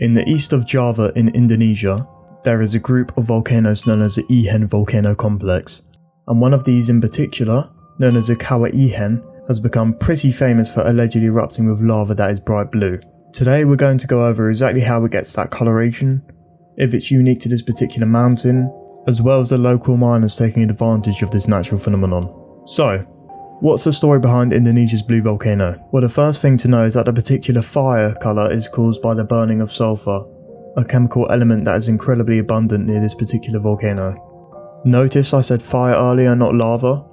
In the east of Java in Indonesia, there is a group of volcanoes known as the Ijen volcano complex, and one of these in particular, known as the Kawah Ijen, has become pretty famous for allegedly erupting with lava that is bright blue. Today we're going to go over exactly how it gets that coloration, if it's unique to this particular mountain, as well as the local miners taking advantage of this natural phenomenon. So, what's the story behind Indonesia's blue volcano? Well, the first thing to know is that the particular fire colour is caused by the burning of sulfur, a chemical element that is incredibly abundant near this particular volcano. Notice I said fire earlier, not lava,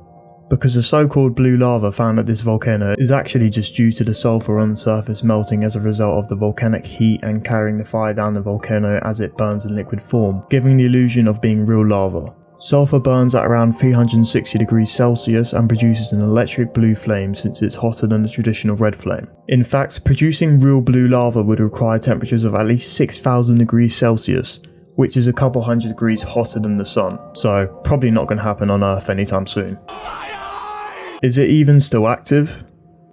because the so-called blue lava found at this volcano is actually just due to the sulfur on the surface melting as a result of the volcanic heat and carrying the fire down the volcano as it burns in liquid form, giving the illusion of being real lava. Sulfur burns at around 360 degrees Celsius and produces an electric blue flame since it's hotter than the traditional red flame. In fact, producing real blue lava would require temperatures of at least 6,000 degrees Celsius, which is a couple hundred degrees hotter than the sun, so probably not going to happen on Earth anytime soon. Is it even still active?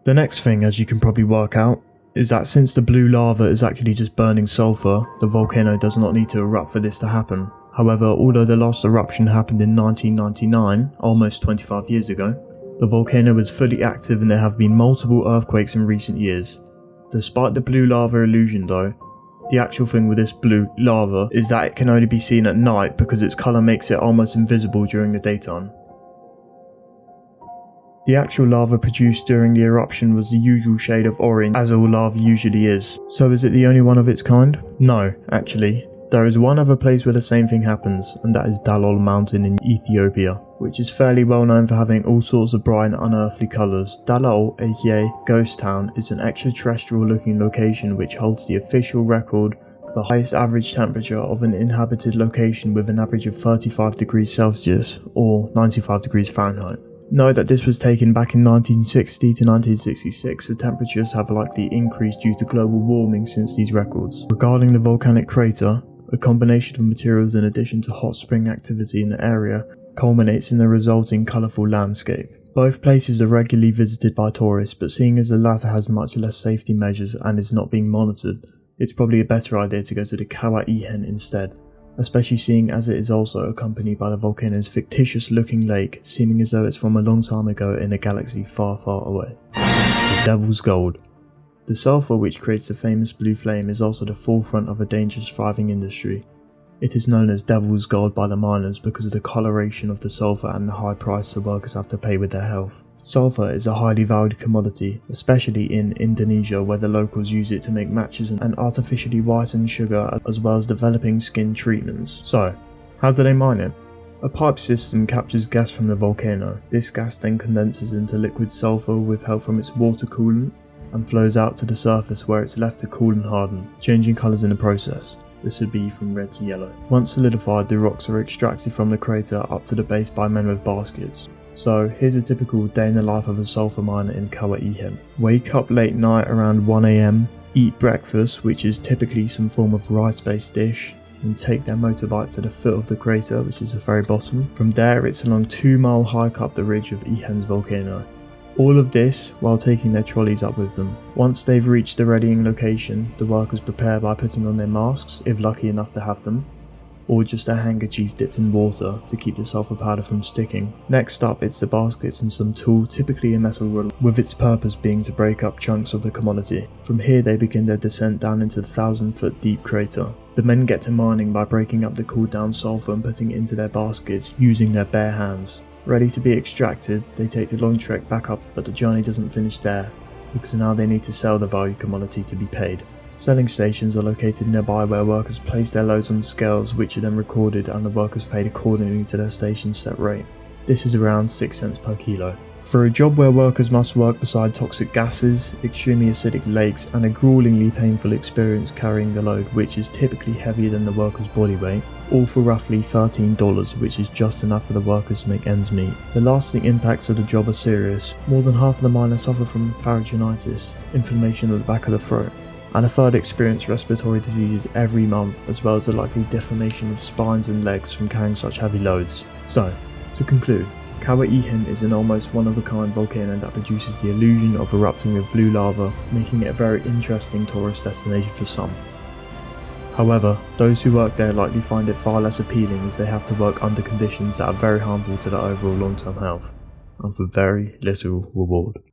The next thing, as you can probably work out, is that since the blue lava is actually just burning sulfur, the volcano does not need to erupt for this to happen. However, although the last eruption happened in 1999, almost 25 years ago, the volcano is fully active and there have been multiple earthquakes in recent years. Despite the blue lava illusion though, the actual thing with this blue lava is that it can only be seen at night because its colour makes it almost invisible during the daytime. The actual lava produced during the eruption was the usual shade of orange, as all lava usually is. So is it the only one of its kind? No, actually. There is one other place where the same thing happens, and that is Dalol Mountain in Ethiopia, which is fairly well known for having all sorts of bright and unearthly colours. Dalol, aka Ghost Town, is an extraterrestrial looking location which holds the official record for the highest average temperature of an inhabited location with an average of 35 degrees Celsius, or 95 degrees Fahrenheit. Note that this was taken back in 1960 to 1966, so temperatures have likely increased due to global warming since these records. Regarding the volcanic crater, a combination of materials in addition to hot spring activity in the area culminates in the resulting colourful landscape. Both places are regularly visited by tourists, but seeing as the latter has much less safety measures and is not being monitored, it's probably a better idea to go to the Kawah Ijen instead, especially seeing as it is also accompanied by the volcano's fictitious looking lake, seeming as though it's from a long time ago in a galaxy far, far away. The Devil's Gold. The sulfur which creates the famous blue flame is also the forefront of a dangerous thriving industry. It is known as Devil's Gold by the miners because of the coloration of the sulfur and the high price the workers have to pay with their health. Sulfur is a highly valued commodity, especially in Indonesia where the locals use it to make matches and artificially whiten sugar as well as developing skin treatments. So, how do they mine it? A pipe system captures gas from the volcano. This gas then condenses into liquid sulfur with help from its water coolant and flows out to the surface where it's left to cool and harden, changing colours in the process. This would be from red to yellow. Once solidified, the rocks are extracted from the crater up to the base by men with baskets. So here's a typical day in the life of a sulfur miner in Kawah Ijen. Wake up late night around 1 AM, eat breakfast, which is typically some form of rice-based dish, and take their motorbike to the foot of the crater, which is the very bottom. From there it's a long 2-mile hike up the ridge of Ijen's volcano. All of this while taking their trolleys up with them. Once they've reached the readying location, the workers prepare by putting on their masks, if lucky enough to have them, or just a handkerchief dipped in water to keep the sulfur powder from sticking. Next up, it's the baskets and some tool, typically a metal ruler, with its purpose being to break up chunks of the commodity. From here they begin their descent down into the 1,000-foot deep crater. The men get to mining by breaking up the cooled down sulfur and putting it into their baskets using their bare hands. Ready to be extracted, they take the long trek back up, but the journey doesn't finish there, because now they need to sell the valued commodity to be paid. Selling stations are located nearby where workers place their loads on scales, which are then recorded and the workers paid accordingly to their station's set rate. This is around 6 cents per kilo. For a job where workers must work beside toxic gases, extremely acidic lakes and a gruelingly painful experience carrying the load, which is typically heavier than the worker's body weight, all for roughly $13, which is just enough for the workers to make ends meet. The lasting impacts of the job are serious. More than half of the miners suffer from pharyngitis, inflammation at the back of the throat, and a third experience respiratory diseases every month, as well as the likely deformation of spines and legs from carrying such heavy loads. So, to conclude, Kawah Ijen is an almost one-of-a-kind volcano that produces the illusion of erupting with blue lava, making it a very interesting tourist destination for some. However, those who work there likely find it far less appealing as they have to work under conditions that are very harmful to their overall long-term health, and for very little reward.